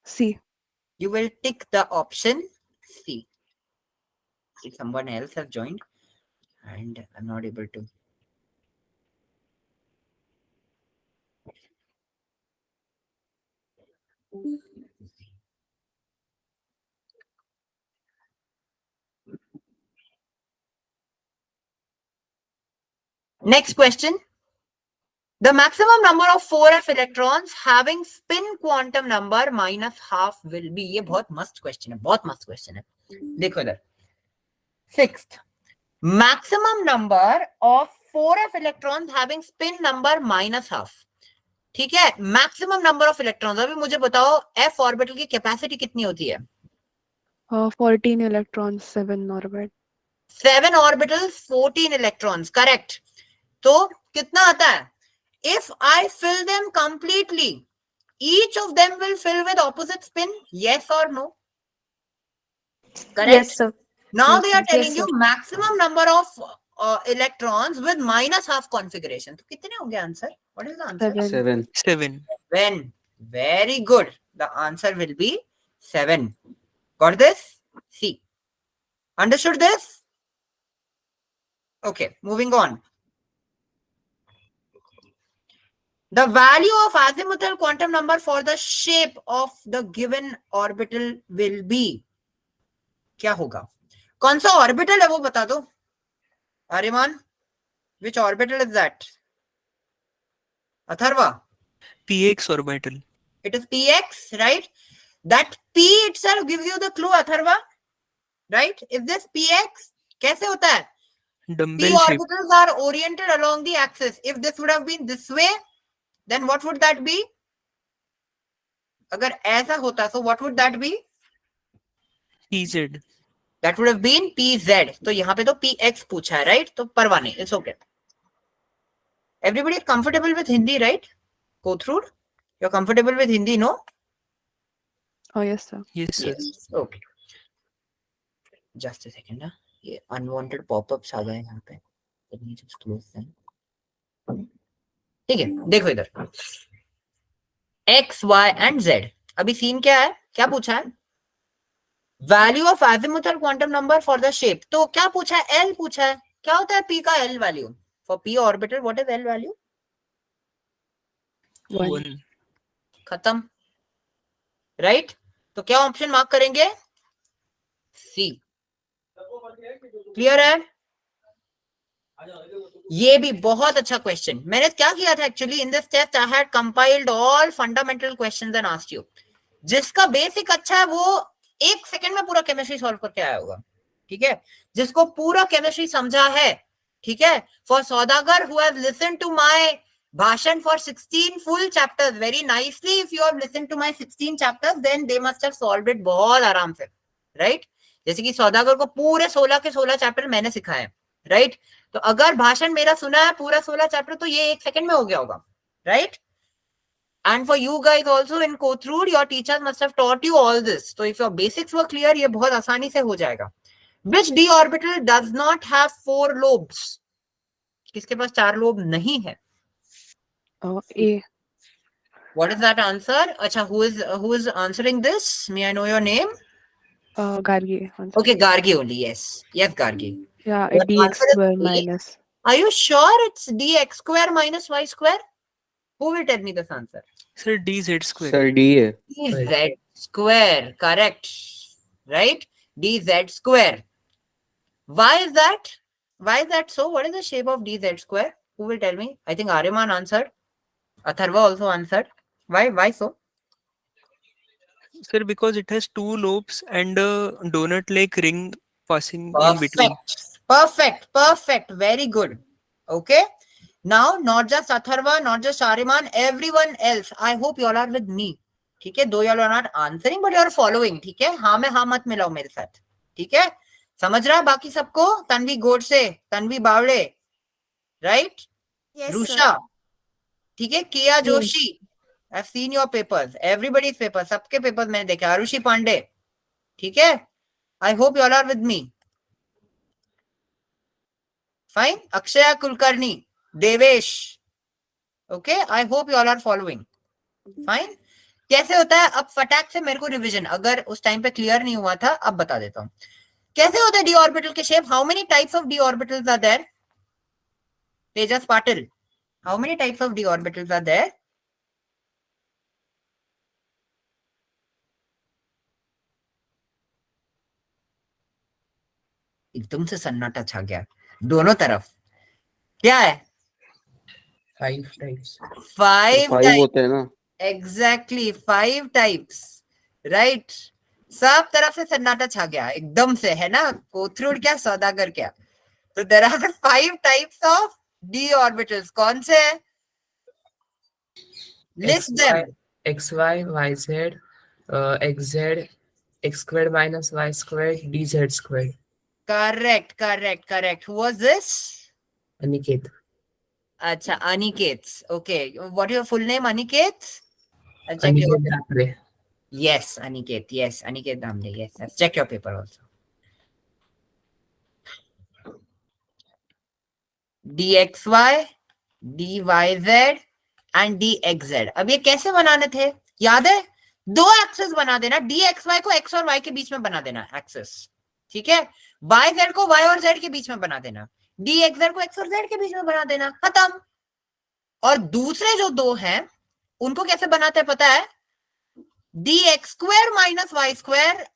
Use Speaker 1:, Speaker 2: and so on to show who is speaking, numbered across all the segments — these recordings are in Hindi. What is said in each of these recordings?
Speaker 1: C.
Speaker 2: You will tick the option C. If someone else has joined and I'm not able to. Next question. The maximum number of 4f electrons having spin quantum number minus half will be. ये बहुत मस्त क्वेश्चन है, बहुत मस्त क्वेश्चन है. देखो इधर. Sixth, maximum number of 4f electrons having spin number minus half. ठीक है, मैक्सिमम नंबर ऑफ इलेक्ट्रॉन्स. अभी मुझे बताओ f ऑर्बिटल की कैपेसिटी कितनी होती है?
Speaker 1: 14 electrons, 7 orbit.
Speaker 2: 7 orbitals 14 electrons. Correct. तो कितना आता है? If I fill them completely, each of them will fill with opposite spin. Yes or no? Correct.
Speaker 3: Yes, sir.
Speaker 2: Now
Speaker 1: Yes,
Speaker 2: they
Speaker 1: sir.
Speaker 2: are telling
Speaker 3: Yes,
Speaker 2: you
Speaker 3: sir.
Speaker 2: maximum number of electrons with minus half configuration. तो कितने होंगे answer? What is the answer?
Speaker 1: 7.
Speaker 4: 7.
Speaker 2: When? Very good. The answer will be 7. Got this? C. Understood this? Okay, moving on. The value of azimuthal quantum number for the shape of the given orbital will be. क्या होगा? कौन सा ऑर्बिटल है वो बता दो. Aryaman, which orbital is that? Atharva,
Speaker 4: px orbital.
Speaker 2: it is px, right? That p itself gives you the clue, Atharva, right? Is this px? कैसे होता है? P
Speaker 4: Dumbbell shape.
Speaker 2: orbitals are oriented along the axis. If this would have been this way, then what would that be? अगर ऐसा होता so what would that be?
Speaker 4: pz.
Speaker 2: That would have been pz. तो यहाँ पे तो px पूछा है, right? तो परवाह नहीं, it's okay. Everybody is comfortable with Hindi, right? Go through. You're comfortable with Hindi, no?
Speaker 1: Oh, yes, sir.
Speaker 4: Yes, sir.
Speaker 2: Yes. Okay. Just a second. ना ये unwanted pop-ups आ गए यहाँ पे. Let me just close them. ठीक है, देखो इधर. X, Y and Z. अभी सीन क्या है? क्या पूछा है? Value of azimuthal quantum number for the shape. तो क्या पूछा है? L पूछा है. क्या होता है P का L value? For P orbital, what is L value?
Speaker 1: 1.
Speaker 4: 1.
Speaker 2: खत्म. Right? तो क्या ऑप्शन मार्क करेंगे? C. क्लियर है? ये भी बहुत अच्छा क्वेश्चन. मैंने क्या किया था actually in this test I had compiled all fundamental questions and asked you. जिसका बेसिक अच्छा है वो 1 सेकंड में पूरा केमिस्ट्री सॉल्व करके आया होगा. ठीक है, जिसको पूरा केमिस्ट्री समझा है. ठीक है, फॉर सौदागर who have listened to my भाषण for 16 full chapters very nicely. If you have listened to my 16 chapters then they must have solved it बहुत आराम से, राइट? जैसे कि सौदागर को पूरे 16 के 16 चैप्टर मैंने सिखाए, राइट? तो अगर भाषण मेरा सुना है पूरा 16 चैप्टर तो ये 1 सेकंड में हो गया होगा, right? And for you guys also in Kothur, your teachers must have taught you all this. So if your basics were clear, ये बहुत आसानी से हो जाएगा. Which d orbital does not have 4 lobes? किसके पास 4 लोब नहीं है?
Speaker 1: A.
Speaker 2: What is that answer? अच्छा, who is answering this? May I know your name?
Speaker 1: Gargi.
Speaker 2: Okay, Gargi only. Yes, Gargi.
Speaker 1: Yeah,
Speaker 2: Your
Speaker 1: dx
Speaker 2: answer is
Speaker 1: square
Speaker 2: A.
Speaker 1: minus.
Speaker 2: Are you sure it's dx square minus y square? Who will tell me this answer?
Speaker 4: Sir, dz square.
Speaker 5: Sir, D है.
Speaker 2: dz square, correct, right? dz square. Why is that? Why is that so? What is the shape of dz square? Who will tell me? I think Aryaman answered. Atharva also answered. Why so?
Speaker 4: Sir, because it has 2 lobes and a donut-like ring passing in between.
Speaker 2: Perfect. Very good. Okay. Now, not just Atharva, not just Aryaman, everyone else. I hope you all are with me. ठीक है, though you all are not answering, but you are following. ठीक है, हाँ में हाँ मत मिलाओ मेरे साथ. ठीक है, समझ रहा है बाकी सबको? Tanvi Godse, Tanvi बावड़े, right?
Speaker 3: Yes,
Speaker 2: Rusha,
Speaker 3: sir.
Speaker 2: ठीक है, किया Joshi. I've seen your papers, everybody's papers, सबके papers मैंने देखे. आरुषि पांडे, ठीक है. I hope you all are with me. Fine. Akshaya Kulkarni, Devesh. Okay, I hope you all are following. Fine. कैसे होता है? अब फटाक से मेरे को रिवीजन, अगर उस टाइम पे क्लियर नहीं हुआ था, अब बता देता हूँ कैसे होता है डी ऑर्बिटल के शेप. How many types of d orbitals are there? Tejas Patil, how many types of d orbitals are there? एकदम से सन्नाटा छा गया दोनों तरफ. क्या है?
Speaker 3: 5 टाइप्स.
Speaker 2: 5
Speaker 5: 5 होते हैं ना.
Speaker 2: Exactly 5 types, right. सब तरफ से सन्नाटा छा गया एकदम से, है ना? कोथरूड क्या, सौदागर क्या. तो there are 5 types of d orbitals. कौन से हैं? List them.
Speaker 3: XY, YZ, XZ, x squared minus y squared, DZ squared.
Speaker 2: Correct. Who was this?
Speaker 3: Aniket.
Speaker 2: अच्छा, Aniket. Okay. What is your full name, Aniket? I'll check your...
Speaker 3: Aniket Dapre.
Speaker 2: Yes, Aniket. Yes, Aniket Damle. Yes. Let's check your paper also. DXY, DYZ and DXZ. अब ये कैसे बनाने थे? याद है? 2 एक्सेस बना देना. DXY को x और y के बीच में बना देना एक्सेस. ठीक है. YZ को y और z के बीच में बना देना. DXZ को x और z के बीच में बना देना. खत्म. और दूसरे जो 2 हैं उनको कैसे बनाते हैं पता है? dx square minus y square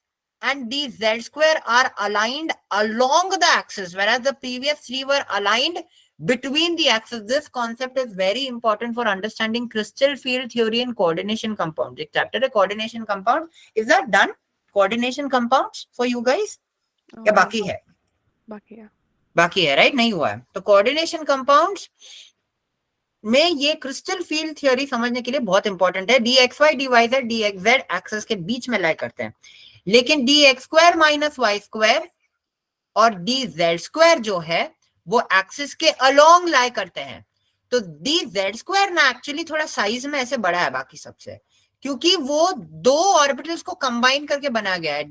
Speaker 2: and dz square are aligned along the axis, whereas the previous 3 were aligned between the axis. This concept is very important for understanding crystal field theory and coordination compounds. The chapter है coordination compound. Is that done? Coordination compounds for you guys? क्या बाकी है? बाकी है, राइट? नहीं हुआ है. तो कोऑर्डिनेशन कंपाउंड्स में ये क्रिस्टल फील्ड थ्योरी समझने के लिए बहुत इंपॉर्टेंट है. dxy dyz dxz एक्सेस के बीच में लाई करते हैं, लेकिन dx square minus Y square और dz स्क्वायर जो है वो एक्सिस के अलोंग लाई करते हैं. तो dz स्क्वायर ना एक्चुअली थोड़ा साइज में ऐसे बड़ा है बाकी सबसे, क्योंकि वो 2 ऑर्बिटल्स को कंबाइन करके बना गया है.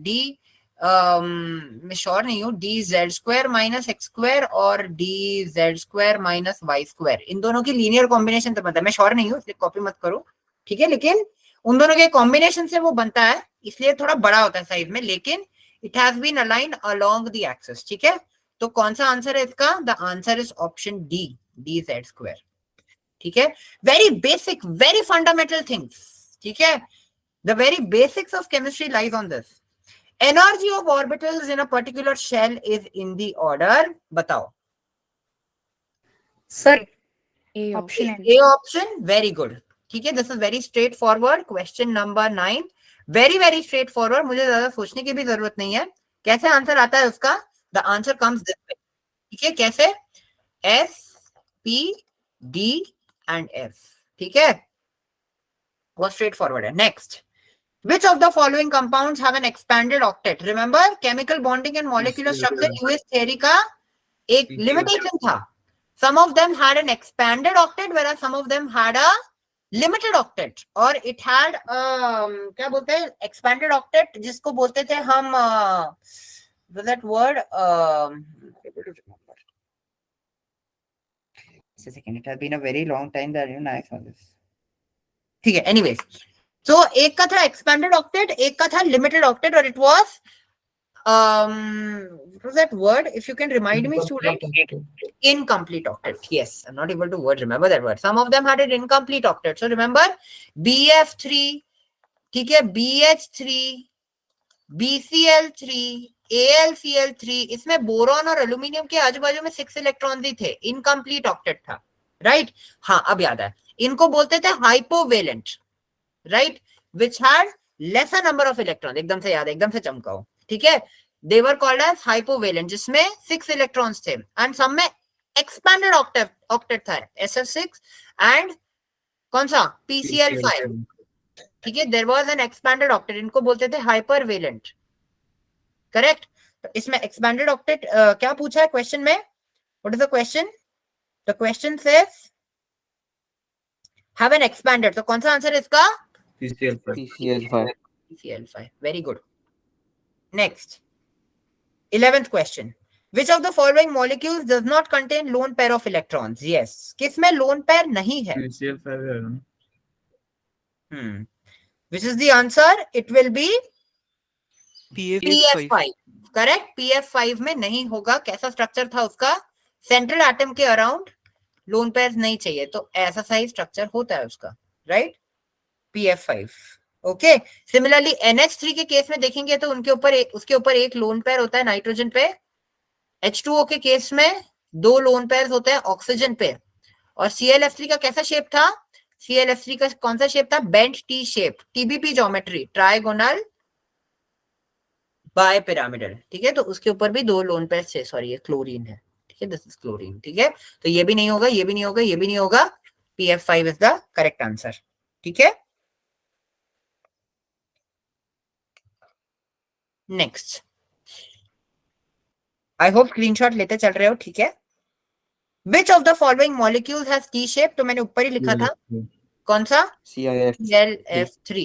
Speaker 2: मैं श्योर नहीं हूँ, dz square minus x square और dz square minus Y square, इन दोनों की लीनियर कॉम्बिनेशन तो बनता है. मैं श्योर नहीं हूँ इसलिए कॉपी मत करो, ठीक है? लेकिन उन दोनों के कॉम्बिनेशन से वो बनता है, इसलिए थोड़ा बड़ा होता है साइज में, लेकिन it has been aligned along the axis. ठीक है. तो कौन सा आंसर है इसका? The answer is option D, dz square. ठीक है. Very basic, very fundamental things. ठीक है. The very basics of chemistry lies on this. Energy of orbitals in a particular shell is in the order. बताओ.
Speaker 6: Sir,
Speaker 1: A
Speaker 6: option
Speaker 1: option.
Speaker 2: A option. Very good. ठीक है. This is very straightforward. Question number 9. Very very straightforward. मुझे ज्यादा सोचने की भी जरूरत नहीं है. कैसे आंसर आता है उसका? The answer comes this way. ठीक है. कैसे? S, P, D and F. ठीक है. बहुत straightforward है. Next. Which of the following compounds have an expanded octet? Remember, chemical bonding and molecular structure US theory का एक limitation था. Some of them had an expanded octet, whereas some of them had a limited octet. और it had क्या बोलते हैं? Expanded octet, जिसको बोलते थे हम that word just a second, it has been a very long time that I saw this. ठीक है. Anyways. So एक का था expanded octet, एक का था limited octet, और it was what was that word? If you can remind me, student. Incomplete octet. Yes, I'm not able to remember that word. Some of them had an incomplete octet. So remember, BF3, ठीक है, BH3, BCl3, AlCl3, इसमें बोरॉन और एल्यूमिनियम के आजू बाजू में 6 इलेक्ट्रॉन ही थे. इनकम्प्लीट ऑक्टेट था, राइट? हाँ, अब याद है. इनको बोलते थे हाइपोवेलेंट, right, which had lesser number of electrons. एकदम से याद है, एकदम से चमकाओ. ठीक है. They were called as hypovalent, जिसमें 6 electrons थे, and some में expanded octet था, SF6 and कौन सा? PCl5. ठीक है. There was an expanded octet. इनको बोलते थे hypervalent. करेक्ट. इसमें expanded octet क्या पूछा है क्वेश्चन में? What is the question? The question says have an expanded. तो कौन सा आंसर है इसका?
Speaker 5: PCl5.
Speaker 2: PCl5. Very good. Next. 11th question. Which of the following molecules does not contain lone pair of electrons? Yes. किसमें lone pair नहीं है? Which is the answer? It will be
Speaker 4: PF5.
Speaker 2: PF5. Correct. PF5 में नहीं होगा. कैसा स्ट्रक्चर था उसका? सेंट्रल एटम के अराउंड लोन पेयर्स नहीं चाहिए, तो ऐसा सही स्ट्रक्चर होता है उसका, right? PF5. Okay. Similarly NH3 के केस में देखेंगे तो उसके ऊपर एक लोन पेयर होता है नाइट्रोजन पे. H2O के केस में 2 लोन पेयर्स होते हैं ऑक्सीजन पे. और ClF3 का कैसा शेप था? ClF3 का कौन सा शेप था? Bent T shape. TBP geometry, trigonal bipyramidal. ठीक है, तो उसके ऊपर भी 2 लोन पेयर्स थे. सॉरी, ये क्लोरीन है. ठीक है, दिस इज क्लोरीन. ठीक है, तो ये भी नहीं होगा, ये भी नहीं होगा, ये भी नहीं होगा. PF5 is the correct answer. ठीक है, नेक्स्ट. आई होप स्क्रीनशॉट लेते चल रहे हो. ठीक है. Which of the following molecules has T shape? तो मैंने ऊपर ही लिखा था. कौन सा? ClF3.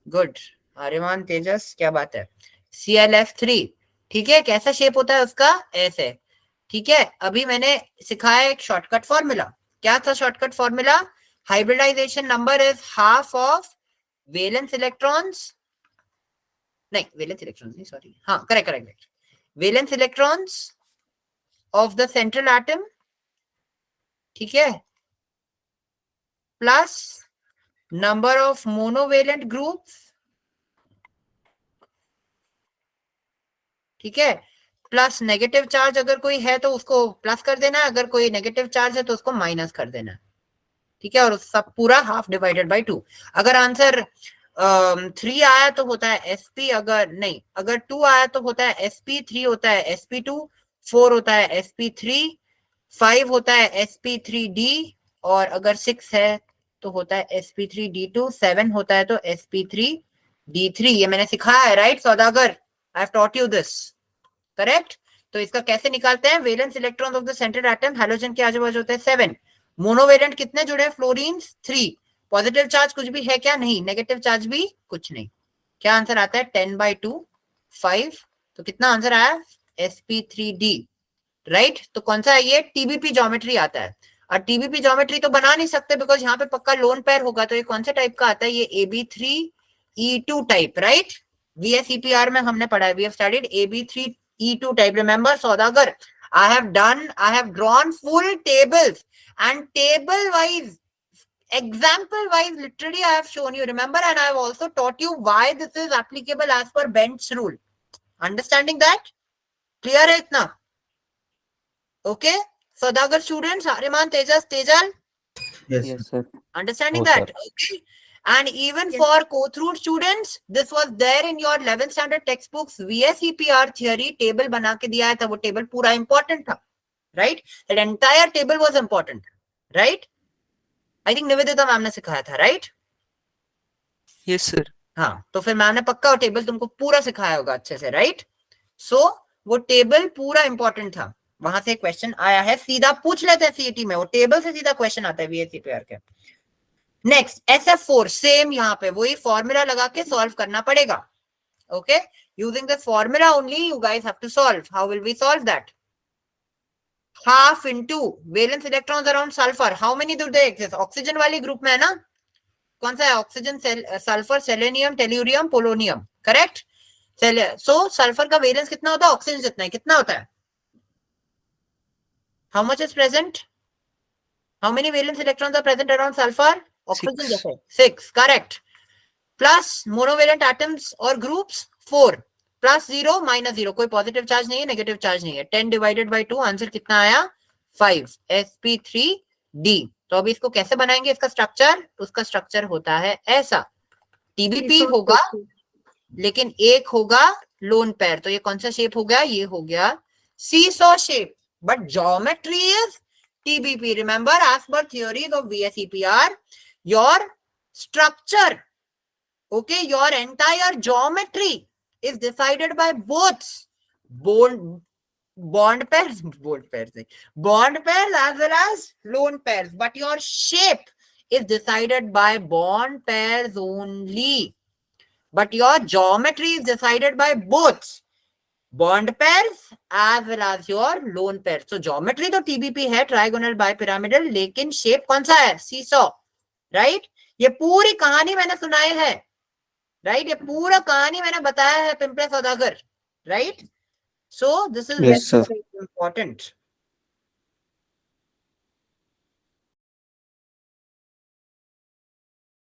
Speaker 2: गुड. आर्यमान, तेजस, क्या बात है. ClF3. ठीक है, कैसा शेप होता है उसका? ऐसे. ठीक है, अभी मैंने सिखाया एक शॉर्टकट फॉर्मूला. क्या था shortcut formula? Hybridisation number is half of valence electrons. नहीं, वैलेंस इलेक्ट्रॉन्स नहीं, सॉरी. हाँ, correct. Valence electrons of the central atom. ठीक है, plus number of monovalent groups. ठीक है, प्लस नेगेटिव चार्ज अगर कोई है तो उसको प्लस कर देना है, अगर कोई नेगेटिव चार्ज है तो उसको माइनस कर देना है. ठीक है, और सब पूरा हाफ डिवाइडेड बाय 2. अगर आंसर 3 आया तो होता है SP. अगर 2 आया तो होता है SP. 3 होता है SP2. 4 होता है SP3. 5 होता है SP3D. और अगर 6 है तो होता है SP3D2. 7 होता है तो SP3D3. ये मैंने सिखाया है, right Saudagar? I have taught you this, correct? तो इसका कैसे निकालते हैं? Valence electrons of the central atom, halogen के आजू बाजू होते हैं 7. मोनोवेलेंट कितने जुड़े हैं? फ्लोरीन 3. पॉजिटिव चार्ज कुछ भी है क्या? नहीं. नेगेटिव चार्ज भी कुछ नहीं. क्या आंसर आता है? 10/2 5. तो कितना आंसर आया? SP3D, right? तो कौन सा है ये? TBP ज्योमेट्री आता है. और TBP ज्योमेट्री तो बना नहीं सकते बिकॉज यहाँ पे पक्का लोन पेयर होगा. तो ये कौन से टाइप का आता है? ये AB3E2 टाइप, राइट? VSEPR में हमने पढ़ा है. We have studied AB3E2 type. Remember Saudagar, I have drawn full tables and table wise, example wise, literally I have shown you, remember, and I have also taught you why this is applicable as per Bent's rule. Understanding that? Clear है इतना? Okay, Saudagar students, Ariman, Tejas, Tejal?
Speaker 5: Yes, sir.
Speaker 2: Understanding
Speaker 5: Oh,
Speaker 2: that? Okay. And even for Kothrood students, this was there in your 11th standard textbooks. VSEPR theory table बना के दिया था. वो table पूरा important था, right? That entire table was important, right? I think Nivedita ma'am ने सिखाया था, right?
Speaker 4: Yes sir.
Speaker 2: हाँ, तो फिर मैम ने पक्का वो टेबल तुमको पूरा सिखाया होगा अच्छे से, राइट? सो वो टेबल पूरा इंपॉर्टेंट था. वहां से क्वेश्चन आया है, सीधा पूछ लेते हैं सीईटी में. वो टेबल से सीधा क्वेश्चन आता है VSEPR के. Next SF4. सेम यहाँ पे वही फॉर्मूला लगा के सॉल्व करना पड़ेगा. Okay, using this formula only you guys have to solve. How will we solve that? Half into valence electrons around sulphur. How many do they exist? Oxygen वाली ग्रुप में है ना. कौन सा है? Oxygen, sulphur, selenium, tellurium, polonium, correct? So sulphur का वैलेंस कितना होता है? ऑक्सीजन जितना है. कितना होता है? How much is present? How many valence electrons are present around sulphur? Oxygen जैसे 6, करेक्ट? प्लस मोनोवेलेंट एटम्स और ग्रुप्स 4. प्लस 0 माइनस 0, कोई पॉजिटिव चार्ज नहीं है, नेगेटिव चार्ज नहीं है. 10 डिवाइडेड बाय 2, आंसर कितना आया? 5. SP3D. तो अभी इसको कैसे बनाएंगे? इसका स्ट्रक्चर, उसका स्ट्रक्चर होता है ऐसा. TBP होगा लेकिन एक होगा लोन पेयर. तो ये कौन सा शेप हो गया? ये हो गया seesaw shape. But geometry is TBP. Remember, as per theories of VSEPR, your structure, okay, your entire geometry is decided by both bond pairs as well as lone pairs. But your shape is decided by bond pairs only. But your geometry is decided by both bond pairs as well as your lone pairs. So geometry तो TBP है, trigonal bipyramidal, लेकिन shape कौन सा है? Seesaw, right? ये पूरी कहानी मैंने सुनाई है, राइट? ये पूरा कहानी मैंने बताया है पिंपले सौदागर, right? So this is
Speaker 5: Yes, sir.
Speaker 2: Very important.